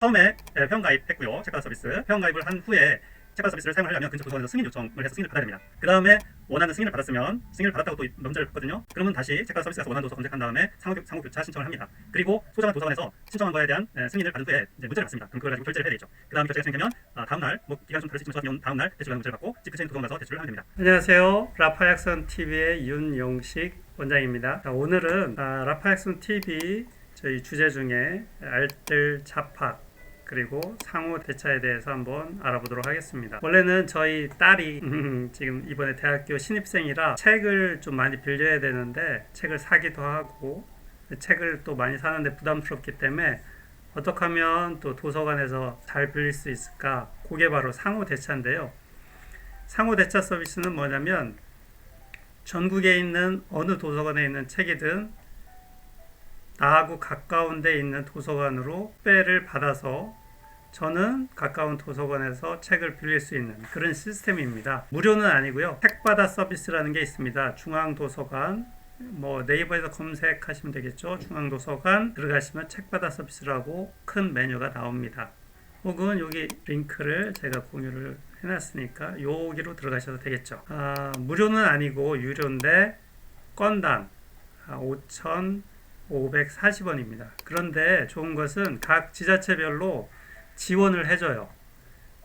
처음에 회원가입했고요. 책받아 서비스. 회원가입을 한 후에 책받아 서비스를 사용하려면 근처 도서관에서 승인 요청을 해서 승인을 받아야 됩니다. 그 다음에 원하는 승인을 받았으면 승인을 받았다고 또 넘절을 받거든요. 그러면 다시 책받아 서비스에서 원하는 도서 검색한 다음에 상호 교차 신청을 합니다. 그리고 소장한 도서관에서 신청한 거에 대한 승인을 받은 후에 이제 문제를 받습니다. 그럼 그걸 가지고 결제를 해야 되죠. 그 다음에 결제가 진행되면 다음날 기간 좀 다를 수 있지만 저 같은 경우는 다음날 대출받은 문제를 받고 집 근처에 있는 도서관 가서 대출을 하면 됩니다. 안녕하세요. 라파약선 TV의 윤용식 원장입니다. 오늘은 라파약선 TV 저희 주제 중에 알뜰 잡학 그리고 상호 대차에 대해서 한번 알아보도록 하겠습니다. 원래는 저희 딸이 지금 이번에 대학교 신입생이라 책을 좀 많이 빌려야 되는데 책을 사기도 하고 책을 또 많이 사는데 부담스럽기 때문에 어떻게 하면 또 도서관에서 잘 빌릴 수 있을까? 그게 바로 상호 대차인데요. 상호 대차 서비스는 뭐냐면 전국에 있는 어느 도서관에 있는 책이든 나하고 가까운 데 있는 도서관으로 택배를 받아서 저는 가까운 도서관에서 책을 빌릴 수 있는 그런 시스템입니다. 무료는 아니고요. 책받아 서비스라는 게 있습니다. 중앙도서관 네이버에서 검색하시면 되겠죠. 중앙도서관 들어가시면 책받아 서비스라고 큰 메뉴가 나옵니다. 혹은 여기 링크를 제가 공유를 해놨으니까 여기로 들어가셔도 되겠죠. 무료는 아니고 유료인데 건당 5,540원입니다. 그런데 좋은 것은 각 지자체별로 지원을 해줘요.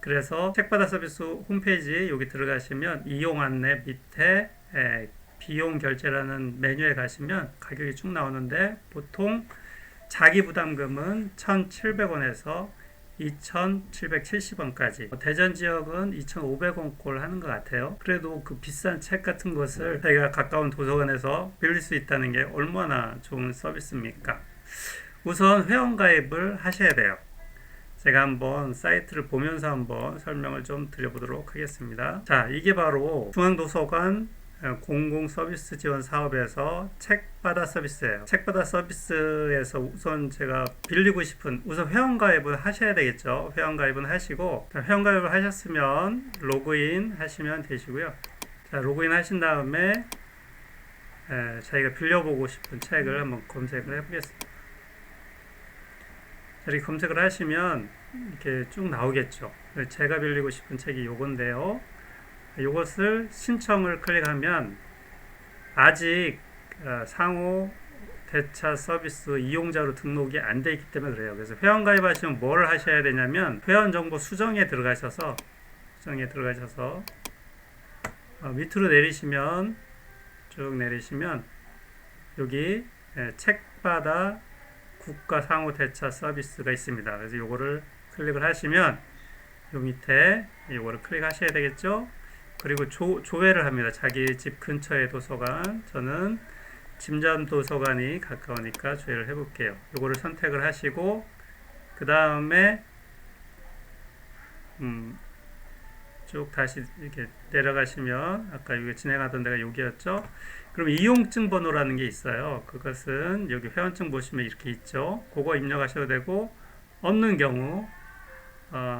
그래서 책받아 서비스 홈페이지 여기 들어가시면 이용 안내 밑에 비용 결제라는 메뉴에 가시면 가격이 쭉 나오는데 보통 자기 부담금은 1,700원에서 2,770원까지 대전 지역은 2,500원꼴 하는 것 같아요. 그래도 그 비싼 책 같은 것을 저희가 가까운 도서관에서 빌릴 수 있다는 게 얼마나 좋은 서비스입니까? 우선 회원가입을 하셔야 돼요. 제가 한번 사이트를 보면서 한번 설명을 좀 드려보도록 하겠습니다. 자, 이게 바로 중앙도서관 공공 서비스 지원 사업에서 책받아 서비스예요. 책받아 서비스에서 우선 제가 빌리고 싶은 우선 회원가입을 하셔야 되겠죠. 회원가입은 하시고 회원가입을 하셨으면 로그인 하시면 되시고요. 자, 로그인 하신 다음에 자기가 빌려보고 싶은 책을 한번 검색을 해보겠습니다. 이렇게 검색을 하시면 이렇게 쭉 나오겠죠. 제가 빌리고 싶은 책이 요건데요. 이것을 신청을 클릭하면 아직 상호 대차 서비스 이용자로 등록이 안 돼 있기 때문에 그래요. 그래서 회원 가입하시면 뭘 하셔야 되냐면 회원 정보 수정에 들어가셔서 밑으로 내리시면 쭉 내리시면 여기 책받아 국가 상호 대차 서비스가 있습니다. 그래서 요거를 클릭을 하시면 요 밑에 요거를 클릭하셔야 되겠죠. 그리고 조회를 합니다. 자기 집 근처의 도서관. 저는 짐전 도서관이 가까우니까 조회를 해볼게요. 요거를 선택을 하시고 그 다음에 쭉 다시 이렇게 내려가시면 아까 여기 진행하던 데가 여기였죠. 그럼 이용증 번호라는 게 있어요. 그것은 여기 회원증 보시면 이렇게 있죠. 그거 입력하셔도 되고 없는 경우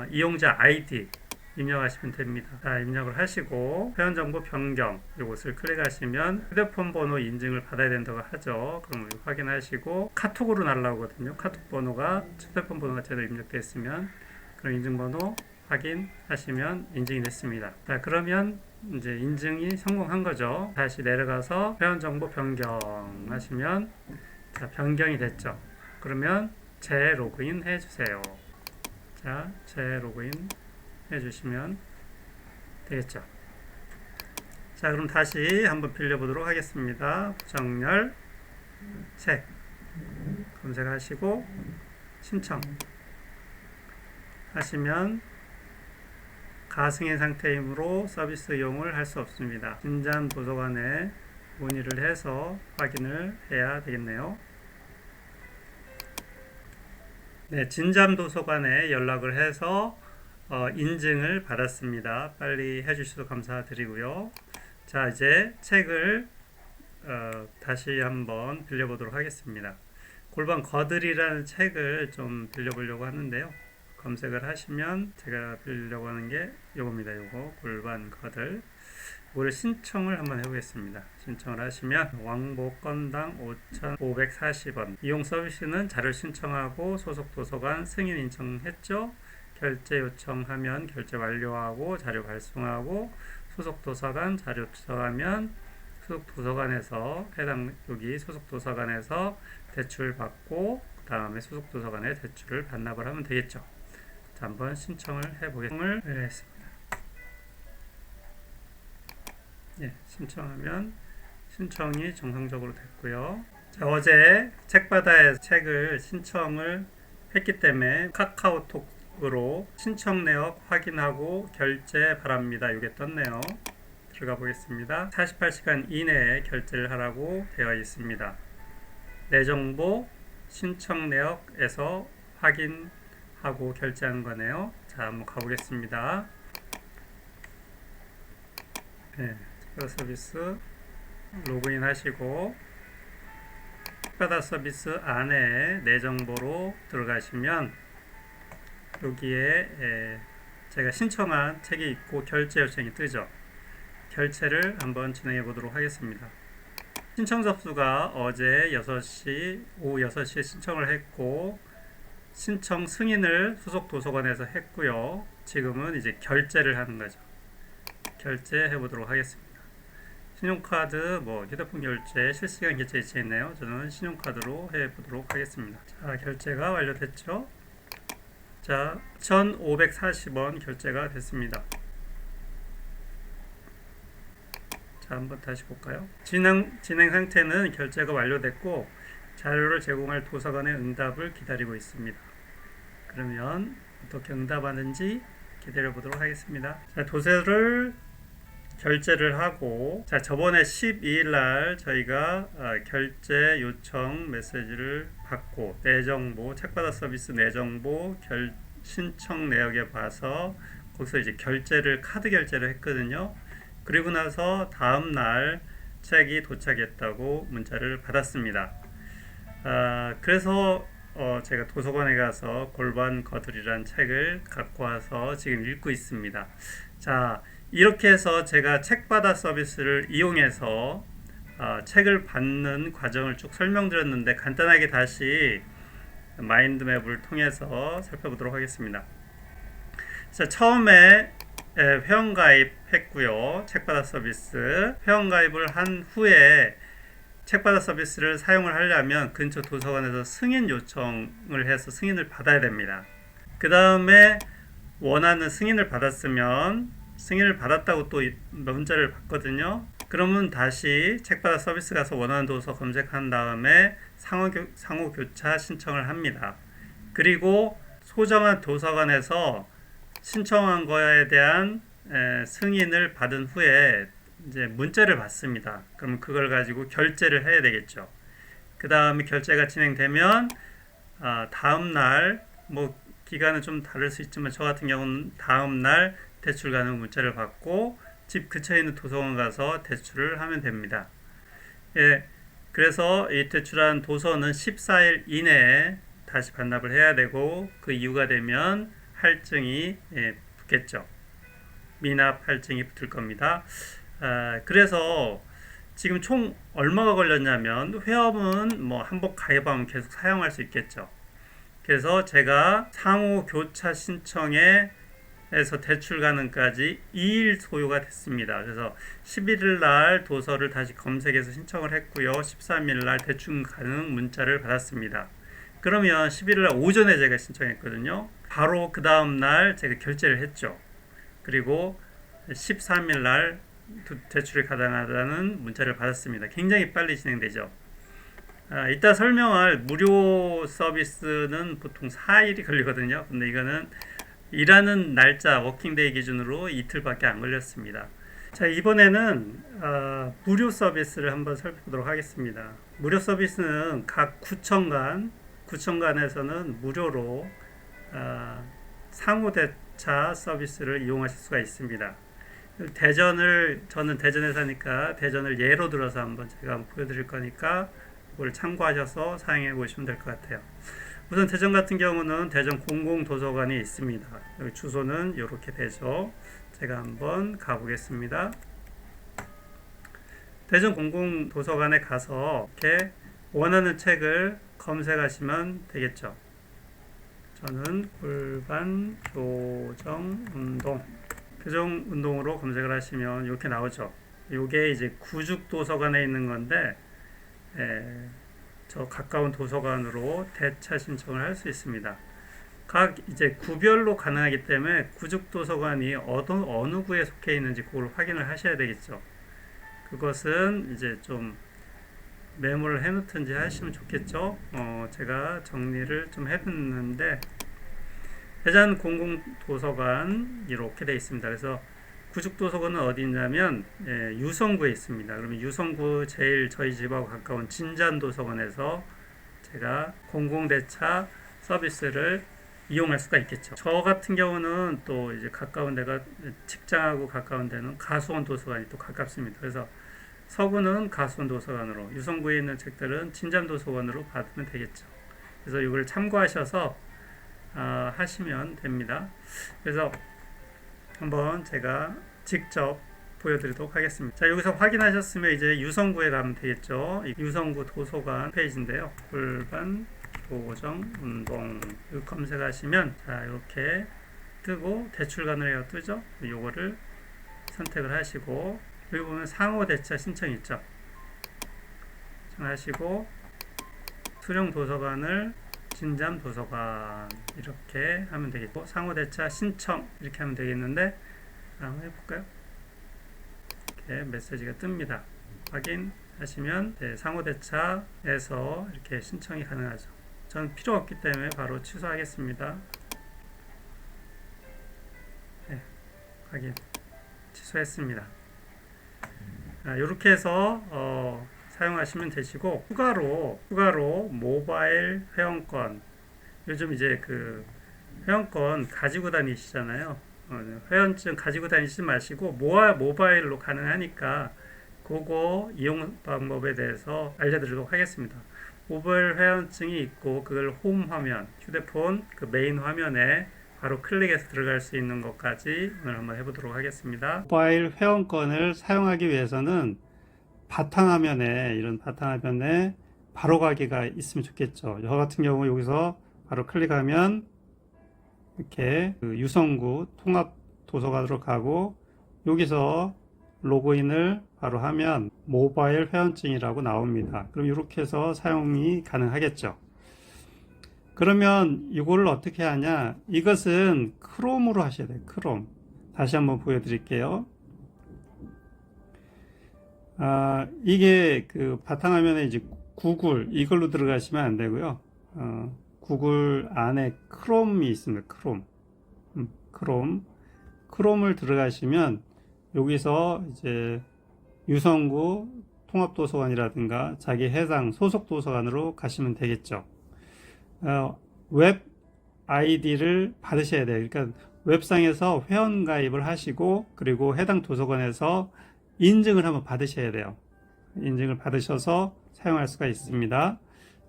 이용자 아이디 입력하시면 됩니다. 자, 입력을 하시고 회원정보 변경 이것을 클릭하시면 휴대폰 번호 인증을 받아야 된다고 하죠. 그럼 확인하시고 카톡으로 날라오거든요. 카톡 번호가 휴대폰 번호가 제대로 입력되어 있으면 그럼 인증번호 확인하시면 인증이 됐습니다. 자, 그러면 이제 인증이 성공한 거죠. 다시 내려가서 회원정보 변경 하시면 자, 변경이 됐죠. 그러면 재로그인 해주세요. 자, 재로그인 해주시면 되겠죠. 자, 그럼 다시 한번 빌려보도록 하겠습니다. 정렬 책 검색하시고 신청 하시면 가승인 상태이므로 서비스 이용을 할 수 없습니다. 진전 도서관에 문의를 해서 확인을 해야 되겠네요. 네, 진잠 도서관에 연락을 해서 인증을 받았습니다. 빨리 해주셔서 감사드리고요. 자, 이제 책을 다시 한번 빌려보도록 하겠습니다. 골반 거들이라는 책을 좀 빌려보려고 하는데요. 검색을 하시면 제가 빌려고 하는 게 요겁니다. 요거 골반 거들. 이거를 신청을 한번 해보겠습니다. 신청을 하시면 왕복 건당 5,540원. 이용 서비스는 자료 신청하고 소속 도서관 승인 인증했죠. 결제 요청하면 결제 완료하고 자료 발송하고 소속 도서관 자료 수정하면 소속 도서관에서 해당 여기 소속 도서관에서 대출 받고 그 다음에 소속 도서관에 대출을 반납을 하면 되겠죠. 자, 한번 신청을 해보겠습니다. 예, 신청하면 신청이 정상적으로 됐고요. 자, 어제 책바다에 책을 신청을 했기 때문에 카카오톡으로 신청 내역 확인하고 결제 바랍니다. 이게 떴네요. 들어가 보겠습니다. 48시간 이내에 결제를 하라고 되어 있습니다. 내 정보 신청 내역에서 확인하고 결제하는 거네요. 자, 한번 가보겠습니다. 네, 서비스 로그인 하시고 책바다 서비스 안에 내 정보로 들어가시면 여기에 제가 신청한 책이 있고 결제 요청이 뜨죠. 결제를 한번 진행해 보도록 하겠습니다. 신청 접수가 어제 6시, 오후 6시에 신청을 했고 신청 승인을 소속 도서관에서 했고요. 지금은 이제 결제를 하는 거죠. 결제해 보도록 하겠습니다. 신용카드, 휴대폰 결제, 실시간 결제 있네요. 저는 신용카드로 해 보도록 하겠습니다. 자, 결제가 완료됐죠. 자, 1,540원 결제가 됐습니다. 자, 한번 다시 볼까요? 진행 상태는 결제가 완료됐고 자료를 제공할 도서관의 응답을 기다리고 있습니다. 그러면 어떻게 응답하는지 기다려 보도록 하겠습니다. 자, 도서를 결제를 하고, 자, 저번에 12일 날 저희가 결제 요청 메시지를 받고 내 정보, 책바다 서비스 내 정보 신청 내역에 봐서 거기서 이제 카드 결제를 했거든요. 그리고 나서 다음 날 책이 도착했다고 문자를 받았습니다. 그래서 제가 도서관에 가서 골반 거들이란 책을 갖고 와서 지금 읽고 있습니다. 자, 이렇게 해서 제가 책바다 서비스를 이용해서 책을 받는 과정을 쭉 설명드렸는데 간단하게 다시 마인드맵을 통해서 살펴보도록 하겠습니다. 자, 처음에 회원가입했고요. 책바다 서비스 회원가입을 한 후에 책바다 서비스를 사용을 하려면 근처 도서관에서 승인 요청을 해서 승인을 받아야 됩니다. 그 다음에 원하는 승인을 받았으면 승인을 받았다고 또 문자를 받거든요. 그러면 다시 책바다 서비스 가서 원하는 도서 검색한 다음에 상호 교차 신청을 합니다. 그리고 소정한 도서관에서 신청한 거에 대한 승인을 받은 후에 이제 문자를 받습니다. 그럼 그걸 가지고 결제를 해야 되겠죠. 그 다음에 결제가 진행되면 다음 날 기간은 좀 다를 수 있지만 저 같은 경우는 다음 날 대출 가능 문자를 받고 집 근처에 있는 도서관 가서 대출을 하면 됩니다. 예, 그래서 이 대출한 도서는 14일 이내에 다시 반납을 해야 되고 그 이유가 되면 할증이 붙겠죠. 미납 할증이 붙을 겁니다. 그래서 지금 총 얼마가 걸렸냐면 회원은 한번 가입하면 계속 사용할 수 있겠죠. 그래서 제가 상호 교차 신청에 에서 대출 가능까지 2일 소요가 됐습니다. 그래서 11일 날 도서를 다시 검색해서 신청을 했고요. 13일 날 대출 가능 문자를 받았습니다. 그러면 11일 날 오전에 제가 신청했거든요. 바로 그 다음 날 제가 결제를 했죠. 그리고 13일 날 대출이 가능하다는 문자를 받았습니다. 굉장히 빨리 진행되죠. 이따 설명할 무료 서비스는 보통 4일이 걸리거든요. 근데 이거는 일하는 날짜 워킹데이 기준으로 이틀밖에 안 걸렸습니다. 자, 이번에는 무료 서비스를 한번 살펴보도록 하겠습니다. 무료 서비스는 각 구청간에서는 무료로 상호대차 서비스를 이용하실 수가 있습니다. 저는 대전에 사니까 대전을 예로 들어서 제가 한번 보여드릴 거니까 그걸 참고하셔서 사용해 보시면 될 것 같아요. 우선 대전 같은 경우는 대전 공공도서관이 있습니다. 여기 주소는 이렇게 되죠. 제가 한번 가보겠습니다. 대전공공도서관에 가서 이렇게 원하는 책을 검색하시면 되겠죠. 저는 골반 교정 운동, 교정 운동으로 검색을 하시면 이렇게 나오죠. 이게 이제 구죽도서관에 있는 건데, 저 가까운 도서관으로 대차 신청을 할 수 있습니다. 각 이제 구별로 가능하기 때문에 구죽도서관이 어느 구에 속해 있는지 그걸 확인을 하셔야 되겠죠. 그것은 이제 좀 메모를 해놓든지 하시면 좋겠죠. 제가 정리를 좀 해뒀는데, 대전 공공도서관 이렇게 되어 있습니다. 그래서 구죽도서관은 어디 있냐면 유성구에 있습니다. 그러면 유성구 제일 저희 집하고 가까운 진잔도서관에서 제가 공공대차 서비스를 이용할 수가 있겠죠. 저 같은 경우는 또 이제 가까운 데가 직장하고 가까운 데는 가수원 도서관이 또 가깝습니다. 그래서 서구는 가수원 도서관으로, 유성구에 있는 책들은 진잠 도서관으로 받으면 되겠죠. 그래서 이걸 참고하셔서 하시면 됩니다. 그래서 한번 제가 직접 보여드리도록 하겠습니다. 자, 여기서 확인하셨으면 이제 유성구에 가면 되겠죠. 유성구 도서관 페이지인데요. 골반 교정 운동 이거 검색하시면 자 이렇게 뜨고 대출관을 해야 뜨죠. 요거를 선택을 하시고 여기 보면 상호 대차 신청 있죠. 신청하시고 수령 도서관을 진잠 도서관 이렇게 하면 되겠고 상호 대차 신청 이렇게 하면 되겠는데 한번 해볼까요? 이렇게 메시지가 뜹니다. 확인하시면 상호 대차에서 이렇게 신청이 가능하죠. 저는 필요 없기 때문에 바로 취소하겠습니다. 네, 확인 취소했습니다. 이렇게 해서 사용하시면 되시고 추가로 모바일 회원권 요즘 이제 그 회원권 가지고 다니시잖아요. 회원증 가지고 다니시지 마시고 모바일로 가능하니까 그거 이용 방법에 대해서 알려드리도록 하겠습니다. 모바일 회원증이 있고 그걸 홈 화면, 휴대폰 그 메인 화면에 바로 클릭해서 들어갈 수 있는 것까지 오늘 한번 해보도록 하겠습니다. 모바일 회원권을 사용하기 위해서는 바탕화면에 이런 바탕화면에 바로 가기가 있으면 좋겠죠. 저 같은 경우 여기서 바로 클릭하면 이렇게 그 유성구 통합 도서관으로 가고 여기서 로그인을 바로 하면 모바일 회원증이라고 나옵니다. 그럼 이렇게 해서 사용이 가능하겠죠. 그러면 이걸 어떻게 하냐? 이것은 크롬으로 하셔야 돼요. 크롬. 다시 한번 보여드릴게요. 이게 그 바탕화면에 이제 구글 이걸로 들어가시면 안 되고요. 구글 안에 크롬이 있습니다. 크롬을 들어가시면 여기서 이제 유성구 통합도서관이라든가 자기 해당 소속 도서관으로 가시면 되겠죠. 웹 아이디를 받으셔야 돼요. 그러니까 웹상에서 회원 가입을 하시고 그리고 해당 도서관에서 인증을 한번 받으셔야 돼요. 인증을 받으셔서 사용할 수가 있습니다.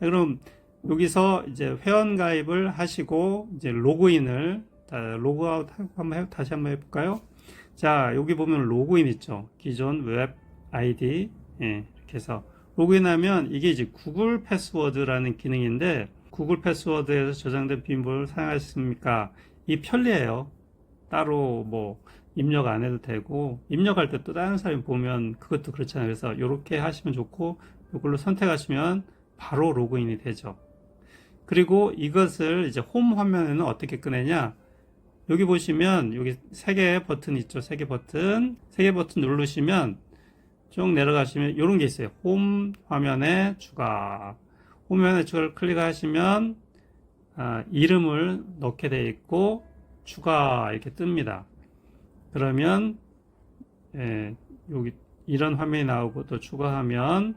그럼 여기서 이제 회원 가입을 하시고 이제 로그인을 로그아웃 다시 한번 해볼까요? 자, 여기 보면 로그인 있죠. 기존 웹 아이디 이렇게 해서 로그인하면 이게 이제 구글 패스워드라는 기능인데 구글 패스워드에서 저장된 비밀번호를 사용하셨습니까? 이 편리해요. 따로 뭐 입력 안 해도 되고 입력할 때 또 다른 사람이 보면 그것도 그렇잖아요. 그래서 이렇게 하시면 좋고 이걸로 선택하시면 바로 로그인이 되죠. 그리고 이것을 이제 홈 화면에는 어떻게 꺼내냐? 여기 보시면 여기 세 개의 버튼 있죠. 세 개 버튼 누르시면 쭉 내려가시면 이런 게 있어요. 홈 화면에 추가. 홈 화면에 추가를 클릭하시면 이름을 넣게 되어 있고 추가 이렇게 뜹니다. 그러면 여기 이런 화면이 나오고 또 추가하면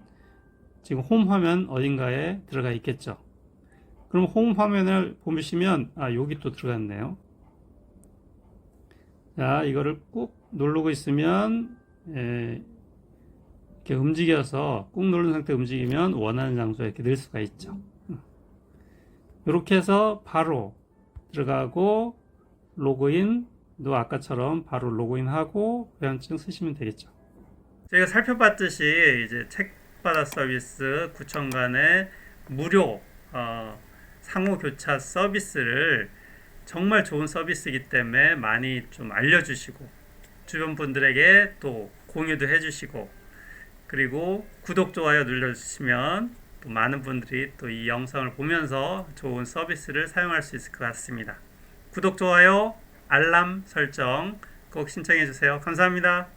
지금 홈 화면 어딘가에 들어가 있겠죠. 그럼 홈 화면을 보시면 여기 또 들어갔네요. 자, 이거를 꾹 누르고 있으면 이렇게 움직여서 꾹 누른 상태 움직이면 원하는 장소에 이렇게 넣을 수가 있죠. 이렇게 해서 바로 들어가고 로그인도 아까처럼 바로 로그인하고 회원증 쓰시면 되겠죠. 저희가 살펴봤듯이 이제 책바다 서비스 9천간의 무료 상호 교차 서비스를 정말 좋은 서비스이기 때문에 많이 좀 알려주시고 주변 분들에게 또 공유도 해주시고 그리고 구독 좋아요 눌러주시면 또 많은 분들이 또 이 영상을 보면서 좋은 서비스를 사용할 수 있을 것 같습니다. 구독 좋아요 알람 설정 꼭 신청해 주세요. 감사합니다.